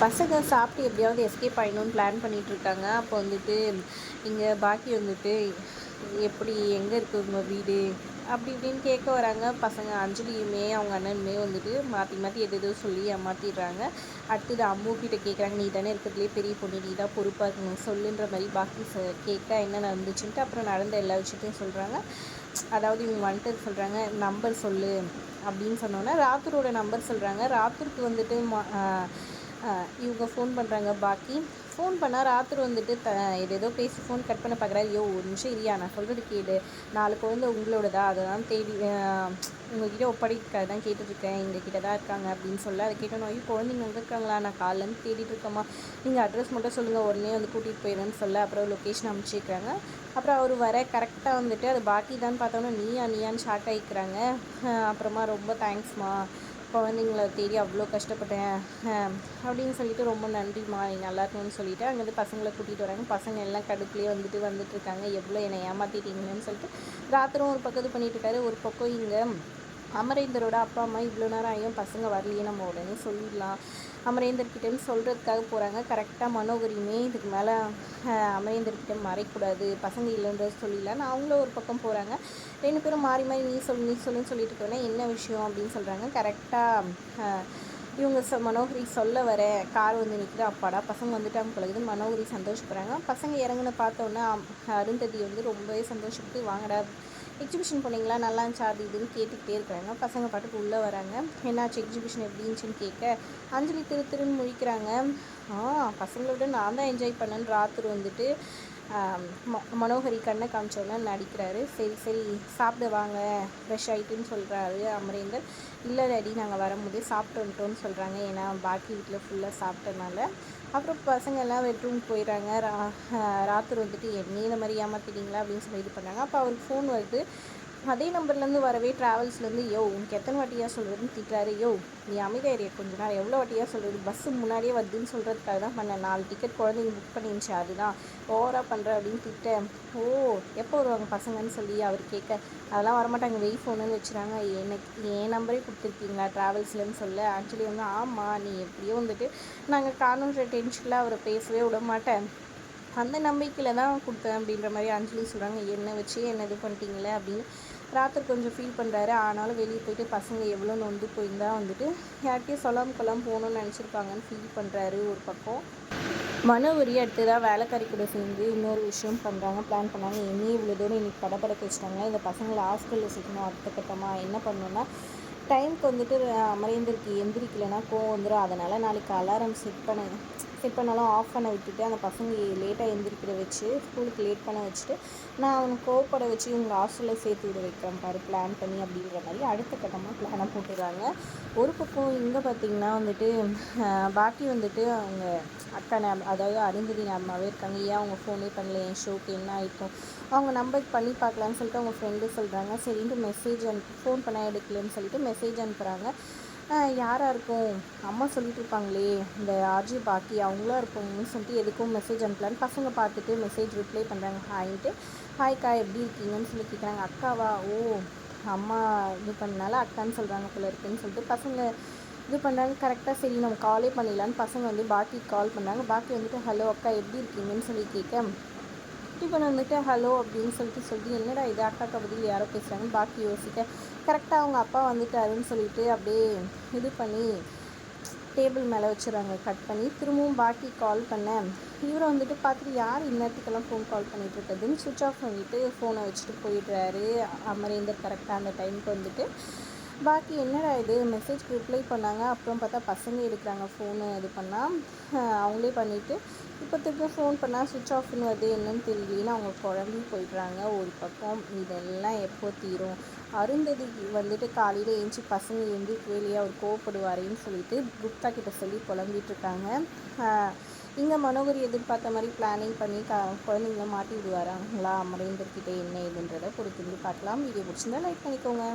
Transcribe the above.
பசங்க சாப்பிட்டு எப்படியாவது எஸ்கேப் ஆயிடணும்னு பிளான் பண்ணிகிட்ருக்காங்க. அப்போ வந்துட்டு இங்கே பாக்கி வந்துட்டு எப்படி எங்கே இருக்குது உங்கள் வீடு அப்படி இப்படின்னு கேட்க வராங்க. பசங்க அஞ்சலியுமே அவங்க அண்ணனுமே வந்துட்டு மாற்றி மாற்றி எது எதோ சொல்லி ஏமாற்றிடுறாங்க. அடுத்தது அம்முக்கிட்ட கேட்குறாங்க, நீ தானே இருக்கிறதுலே பெரிய பொண்ணு, நீ தான் பொறுப்பாக இருக்கணும் சொல்லுன்ற மாதிரி பாக்கி கேட்க என்ன நடந்துச்சுன்ட்டு அப்புறம் நடந்த எல்லா விஷயத்தையும் சொல்கிறாங்க. அதாவது இவங்க வந்துட்டு சொல்கிறாங்க, நம்பர் சொல்லு அப்படின்னு சொன்னோன்னே ராத்தூரோட நம்பர் சொல்கிறாங்க. ராத்தூருக்கு வந்துட்டு இவங்க ஃபோன் பண்ணுறாங்க. பாக்கி ஃபோன் பண்ணால் ராத்திரி வந்துட்டு ஏதேதோ பேசி ஃபோன் கட் பண்ண பார்க்குறாரு. ஐயோ ஒரு நிமிஷம் இல்லையா, நான் சொல்கிறது கேடு, 4 குழந்தை உங்களோடதா, அதை தான் தேடி உங்கள்கிட்ட ஒப்படைக்க தான் கேட்டுட்ருக்கேன், எங்கள் கிட்ட தான் இருக்காங்க அப்படின்னு சொல்ல அதை கேட்டோம். ஐயோ குழந்தைங்க அங்கே இருக்காங்களா, நான் காலையிலேருந்து தேடிட்டு இருக்கேம்மா, நீங்கள் அட்ரஸ் மட்டும் சொல்லுங்கள், உடனே வந்து கூட்டிகிட்டு போயிடுறேன்னு சொல்ல அப்புறம் லொக்கேஷன் அனுப்பிச்சிருக்காங்க. அப்புறம் அவர் வர கரெக்டாக வந்துட்டு அது பாக்கி தான் பார்த்தோன்னா நீயான்னு ஷாக் ஆகிக்கிறாங்க. அப்புறமா ரொம்ப தேங்க்ஸ்மா, குழந்தைங்கள தேடி அவ்வளோ கஷ்டப்பட்டேன் அப்படின்னு சொல்லிட்டு ரொம்ப நன்றிம்மா, நீ நல்லா இருக்கணும்னு சொல்லிவிட்டு அங்கேருந்து பசங்களை கூட்டிகிட்டு வராங்க. பசங்க எல்லாம் கடுப்புலேயே வந்துட்டுருக்காங்க, எவ்வளோ என்னை ஏமாற்றிட்டீங்கன்னு சொல்லிட்டு. ராத்திரும் ஒரு பக்கம் இது பண்ணிட்டுருக்காரு. ஒரு பக்கம் இங்கே அமரேந்தரோட அப்பா அம்மா இவ்வளோ நேரம் ஆகியும் பசங்க வரலையே, நம்ம உடனே சொல்லிடலாம் அமரேந்தர்கிட்டன்னு சொல்கிறதுக்காக போகிறாங்க. கரெக்டாக மனோகரியுமே இதுக்கு மேலே அமரேந்தர்கிட்ட மறைக்கூடாது, பசங்க இல்லைன்றது சொல்லிடலான்னு அவங்களும் ஒரு பக்கம் போகிறாங்க. 2 பேரும் மாறி மாறி நீ சொல்லுன்னு சொல்லிட்டு இருக்கோன்னே என்ன விஷயம் அப்படின்னு சொல்கிறாங்க. கரெக்டாக இவங்க மனோகரி சொல்ல வர கார் வந்து நிற்குது. அப்பாடா பசங்க வந்துட்டாங்க பழகுது, மனோகரி சந்தோஷப்படுறாங்க. பசங்க இறங்குன்னு பார்த்தோன்னே அருந்ததி வந்து ரொம்பவே சந்தோஷப்பட்டு, வாங்கடா எக்ஸிபிஷன் போனீங்களா, நல்லா இருந்துச்சா அது இதுன்னு கேட்டுக்கிட்டே இருக்கிறாங்க. பசங்க பாட்டுக்கு உள்ளே வராங்க. என்னாச்சு எக்ஸிபிஷன் எப்படி இருந்துச்சுன்னு கேட்க அஞ்சலி திருன்னு முழிக்கிறாங்க. பசங்களோட நான் தான் என்ஜாய் பண்ணேன்னு ராத்திரி வந்துட்டு மனோகரி கண்ணை காமிச்சோன்னா நடிக்கிறாரு. சரி சரி சாப்பிட வாங்க ஃப்ரெஷ் ஆகிட்டுன்னு சொல்கிறாரு அமரேந்தர். இல்லை டாடி நாங்கள் வரும்போது சாப்பிட்டு வந்துட்டோன்னு சொல்கிறாங்க, ஏன்னா பாக்கி வீட்டில் ஃபுல்லாக சாப்பிட்டனால. அப்புறம் பசங்க எல்லாம் பெட்ரூம் போயிடுறாங்க. ராத்திரி வந்துட்டு என்னையும் இந்த மாதிரி ஏமாற்றிட்டீங்களா அப்படின்னு சொல்லி இது பண்ணாங்க. அப்போ அவருக்கு ஃபோன் வருது. அதே நம்பர்லேருந்து வரவே ட்ராவல்ஸ்லேருந்து, யோ உனக்கு எத்தனை வாட்டியாக சொல்கிறதுன்னு திட்டுறாரு. யோ நீ அமைதியா ஏரியா கொஞ்ச நாள், எவ்வளோ வாட்டியாக சொல்கிறது, பஸ்ஸு முன்னாடியே வருதுன்னு சொல்கிறதுக்காக தான் பண்ணேன், 4 டிக்கெட் குழந்தைங்க புக் பண்ணிருந்துச்சு, அதுதான் ஓவராக பண்ணுற அப்படின்னு திட்டேன். ஓ எப்போ வருவாங்க பசங்கன்னு சொல்லி அவர் கேட்க, அதெல்லாம் வரமாட்டாங்க, வெய் ஃபோனுன்னு வச்சுறாங்க. எனக்கு என் நம்பரே கொடுத்துருக்கீங்களா ட்ராவல்ஸ்லன்னு சொல்ல ஆக்சுவலி வந்து ஆமாம், நீ எப்படியோ வந்துட்டு நாங்கள் காணுன்ற டென்ஷனில் அவரை பேசவே விட மாட்டேன், அந்த நம்பிக்கையில் தான் கொடுத்தேன் அப்படின்ற மாதிரி அஞ்சலி சொல்கிறாங்க. என்ன வச்சு என்ன இது பண்ணிட்டீங்களே அப்படின்னு ராத்திரி கொஞ்சம் ஃபீல் பண்ணுறாரு. ஆனாலும் வெளியே போயிட்டு பசங்க எவ்வளோ நொந்து போயிருந்தா வந்துட்டு யார்கிட்டையும் சொல்லாமல் கொள்ளாமல் போகணுன்னு நினச்சிருப்பாங்கன்னு ஃபீல் பண்ணுறாரு. ஒரு பக்கம் மனோகரி அடுத்ததாக வேலைக்காரி கூட சேர்ந்து இன்னொரு விஷயம் பண்ணுறாங்க, பிளான் பண்ணாங்க. என்னையும் இவ்வளோ தூரம் இன்றைக்கி படப்படக்க வச்சுட்டாங்க, இந்த பசங்களை ஹாஸ்டலில் சேர்க்கணும். அடுத்த கட்டமாக என்ன பண்ணணுன்னா டைமுக்கு வந்துட்டு அமரேந்தருக்கு எந்திரிக்கலைன்னா கோவம் வந்துடும். அதனால் நாளைக்கு அலாரம் செட் பண்ணாலும் ஆஃப் பண்ண விட்டுட்டு அந்த பசங்க லேட்டாக எந்திரிக்கிற வச்சு ஸ்கூலுக்கு லேட் பண்ண வச்சுட்டு நான் அவனுக்கு கோவப்பட வச்சு இவங்க ஹாஸ்டலில் சேர்த்து விட வைக்கிறேன் பாரு பிளான் பண்ணி அப்படின்ற மாதிரி அடுத்த கட்டமாக பிளானை போட்டுடுறாங்க. ஒரு பக்கம் இங்கே பார்த்திங்கன்னா வந்துட்டு பாக்கி வந்துட்டு அவங்க அக்கா அதாவது அருந்ததி ஞாபகமாகவே இருக்காங்க. ஏன் அவங்க ஃபோனே பண்ணல, என் ஷோக்கு என்ன ஆகிருக்கும், அவங்க நம்பருக்கு பண்ணி பார்க்கலான்னு சொல்லிட்டு அவங்க ஃப்ரெண்டு சொல்கிறாங்க. சரின்ட்டு மெசேஜ் ஃபோன் பண்ண எடுக்கலன்னு சொல்லிட்டு மெசேஜ் அனுப்புகிறாங்க. யாராக இருக்கும், அம்மா சொல்லிட்டு இருப்பாங்களே இந்த ஆர்ஜி பாக்கி அவங்களாம் இருப்பாங்கன்னு சொல்லிட்டு எதுக்கும் மெசேஜ் அனுப்பலான்னு பசங்க பார்த்துட்டு மெசேஜ் ரிப்ளை பண்ணுறாங்க. ஹாய்க்கா எப்படி இருக்கீங்கன்னு சொல்லி கேட்குறாங்க. அக்காவா, ஓ அம்மா இது பண்ணனால அக்கான்னு சொல்கிறாங்க போல இருக்குன்னு சொல்லிட்டு பசங்க இது பண்ணுறாங்க. கரெக்டாக சரி நம்ம காலே பண்ணிடலான்னு பசங்க வந்து பாக்கி கால் பண்ணுறாங்க. பாக்கி வந்துட்டு ஹலோ அக்கா எப்படி இருக்கீங்கன்னு சொல்லி கேட்க டிஃபன் வந்துட்டு ஹலோ அப்படின்னு சொல்லிட்டு என்னடா இது அக்காக்கா பதில் யாரோ பேசுகிறாங்கன்னு பாக்கி யோசிக்க கரெக்டாக அவங்க அப்பா வந்துட்டாருன்னு சொல்லிட்டு அப்படியே இது பண்ணி டேபிள் மேலே வச்சுறாங்க. கட் பண்ணி திரும்பவும் பாக்கி கால் பண்ணேன். இவரை வந்துட்டு பார்த்துட்டு யார் இந்நேரத்துக்கெல்லாம் ஃபோன் கால் பண்ணிகிட்டு இருக்குதுன்னு சுவிட்ச் ஆஃப் பண்ணிவிட்டு ஃபோனை வச்சுட்டு போயிடுறாரு அமரேந்தர். கரெக்டாக அந்த டைமுக்கு வந்துட்டு பாக்கி என்னடா இது மெசேஜ்க்கு ரிப்ளை பண்ணாங்க, அப்புறம் பார்த்தா பசங்க எடுக்கிறாங்க ஃபோனு இது பண்ணால் அவங்களே பண்ணிவிட்டு இப்போ திரும்ப ஃபோன் பண்ணால் சுவிட்ச் ஆஃப்னு வருது என்னன்னு தெரியலேன்னு அவங்க குழம்பி போயிடுறாங்க. ஒரு பக்கம் இதெல்லாம் எப்போ தீரும், அருந்ததி வந்துட்டு காலையில் ஏஞ்சி பசங்க எந்திரிக்கவே இல்லையா அவர் கோவப்படுவாரேன்னு சொல்லிட்டு குப்தா கிட்ட சொல்லி புலம்பிகிட்ருக்காங்க. இங்கே மனோகரி எதிர்பார்த்த மாதிரி பிளானிங் பண்ணி குழந்தைங்கள மாட்டி விடுவாராங்களா அமரேந்தர்கிட்ட என்ன ஏதுன்றதை பொறுத்திருந்து பார்க்கலாம். வீடியோ பிடிச்சிருந்தா லைக் பண்ணிக்கோங்க.